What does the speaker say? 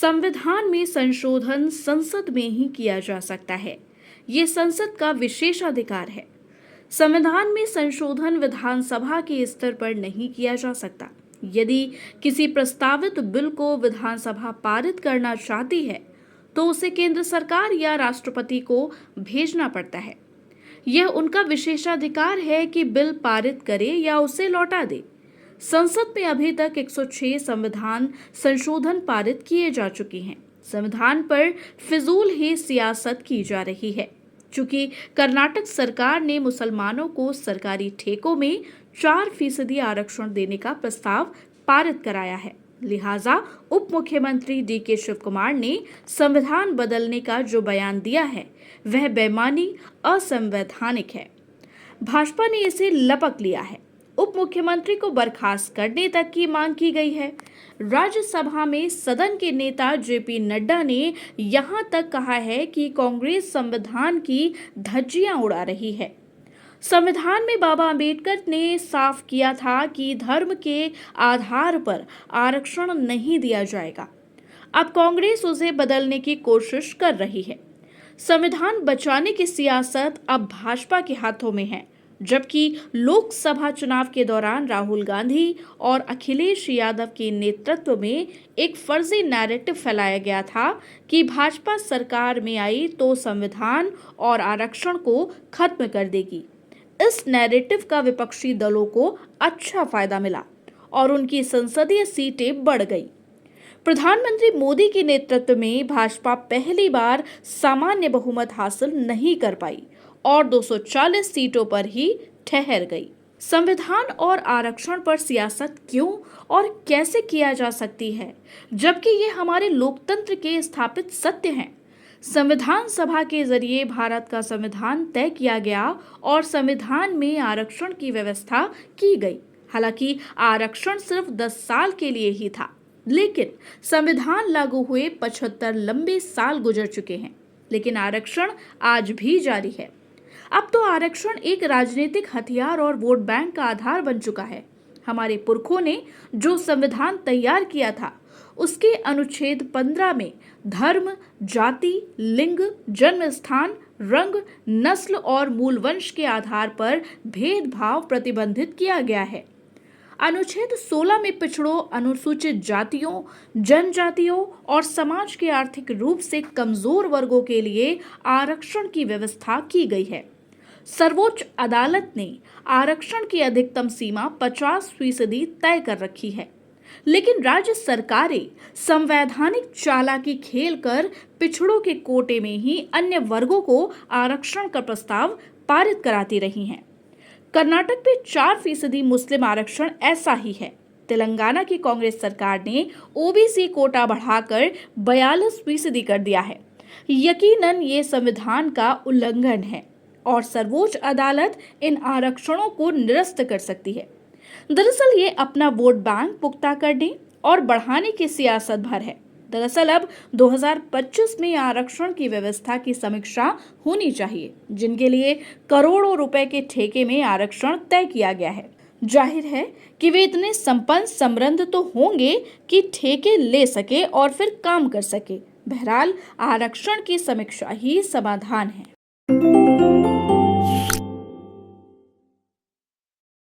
संविधान में संशोधन संसद में ही किया जा सकता है। ये संसद का विशेषाधिकार है। संविधान में संशोधन विधानसभा के स्तर पर नहीं किया जा सकता। यदि किसी प्रस्तावित बिल को विधानसभा पारित करना चाहती है तो उसे केंद्र सरकार या राष्ट्रपति को भेजना पड़ता है। यह उनका विशेषाधिकार है कि बिल पारित करे या उसे लौटा दे। संसद में अभी तक 106 संविधान संशोधन पारित किए जा चुके हैं। संविधान पर फिजूल ही सियासत की जा रही है। चूंकि कर्नाटक सरकार ने मुसलमानों को सरकारी ठेकों में 4% आरक्षण देने का प्रस्ताव पारित कराया है, लिहाजा उप मुख्यमंत्री DK शिवकुमार ने संविधान बदलने का जो बयान दिया है वह बेईमानी, असंवैधानिक है। भाजपा ने इसे लपक लिया है। उप मुख्यमंत्री को बर्खास्त करने तक की मांग की गई है। राज्यसभा में सदन के नेता JP नड्डा ने यहां तक कहा है कि कांग्रेस संविधान की धज्जियां उड़ा रही है। संविधान में बाबा अंबेडकर ने साफ किया था कि धर्म के आधार पर आरक्षण नहीं दिया जाएगा। अब कांग्रेस उसे बदलने की कोशिश कर रही है। संविधान बचाने की सियासत अब भाजपा के हाथों में है, जबकि लोकसभा चुनाव के दौरान राहुल गांधी और अखिलेश यादव के नेतृत्व में एक फर्जी नैरेटिव फैलाया गया था कि भाजपा सरकार में आई तो संविधान और आरक्षण को खत्म कर देगी। इस नैरेटिव का विपक्षी दलों को अच्छा फायदा मिला और उनकी संसदीय सीटें बढ़ गई। प्रधानमंत्री मोदी के नेतृत्व में भाजपा पहली बार सामान्य बहुमत हासिल नहीं कर पाई और 240 सीटों पर ही ठहर गई। संविधान और आरक्षण पर सियासत क्यों और कैसे किया जा सकती है, जबकि ये हमारे लोकतंत्र के स्थापित सत्य हैं। संविधान सभा के जरिए भारत का संविधान तय किया गया और संविधान में आरक्षण की व्यवस्था की गई। हालांकि आरक्षण सिर्फ 10 साल के लिए ही था, लेकिन संविधान लागू हुए 75 लंबे साल गुजर चुके हैं, लेकिन आरक्षण आज भी जारी है। अब तो आरक्षण एक राजनीतिक हथियार और वोट बैंक का आधार बन चुका है। हमारे पुरखों ने जो संविधान तैयार किया था उसके अनुच्छेद 15 में धर्म, जाति, लिंग, जन्म स्थान, रंग, नस्ल और मूल वंश के आधार पर भेदभाव प्रतिबंधित किया गया है। अनुच्छेद 16 में पिछड़ों, अनुसूचित जातियों, जनजातियों और समाज के आर्थिक रूप से कमजोर वर्गों के लिए आरक्षण की व्यवस्था की गई है। सर्वोच्च अदालत ने आरक्षण की अधिकतम सीमा 50% तय कर रखी है, लेकिन राज्य सरकारें संवैधानिक चालाकी खेलकर पिछड़ों के कोटे में ही अन्य वर्गों को आरक्षण का प्रस्ताव पारित कराती रही हैं। कर्नाटक में 4% मुस्लिम आरक्षण ऐसा ही है। तेलंगाना की कांग्रेस सरकार ने OBC कोटा बढ़ाकर 42% कर दिया है। यकीनन ये संविधान का उल्लंघन है और सर्वोच्च अदालत इन आरक्षणों को निरस्त कर सकती है। दरअसल ये अपना वोट बैंक पुख्ता करने और बढ़ाने की सियासत भर है। दरअसल अब 2025 में आरक्षण की व्यवस्था की समीक्षा होनी चाहिए, जिनके लिए करोड़ों रुपए के ठेके में आरक्षण तय किया गया है। जाहिर है कि वे इतने संपन्न समृद्ध तो होंगे कि ठेके ले सके और फिर काम कर सके। बहरहाल आरक्षण की समीक्षा ही समाधान है।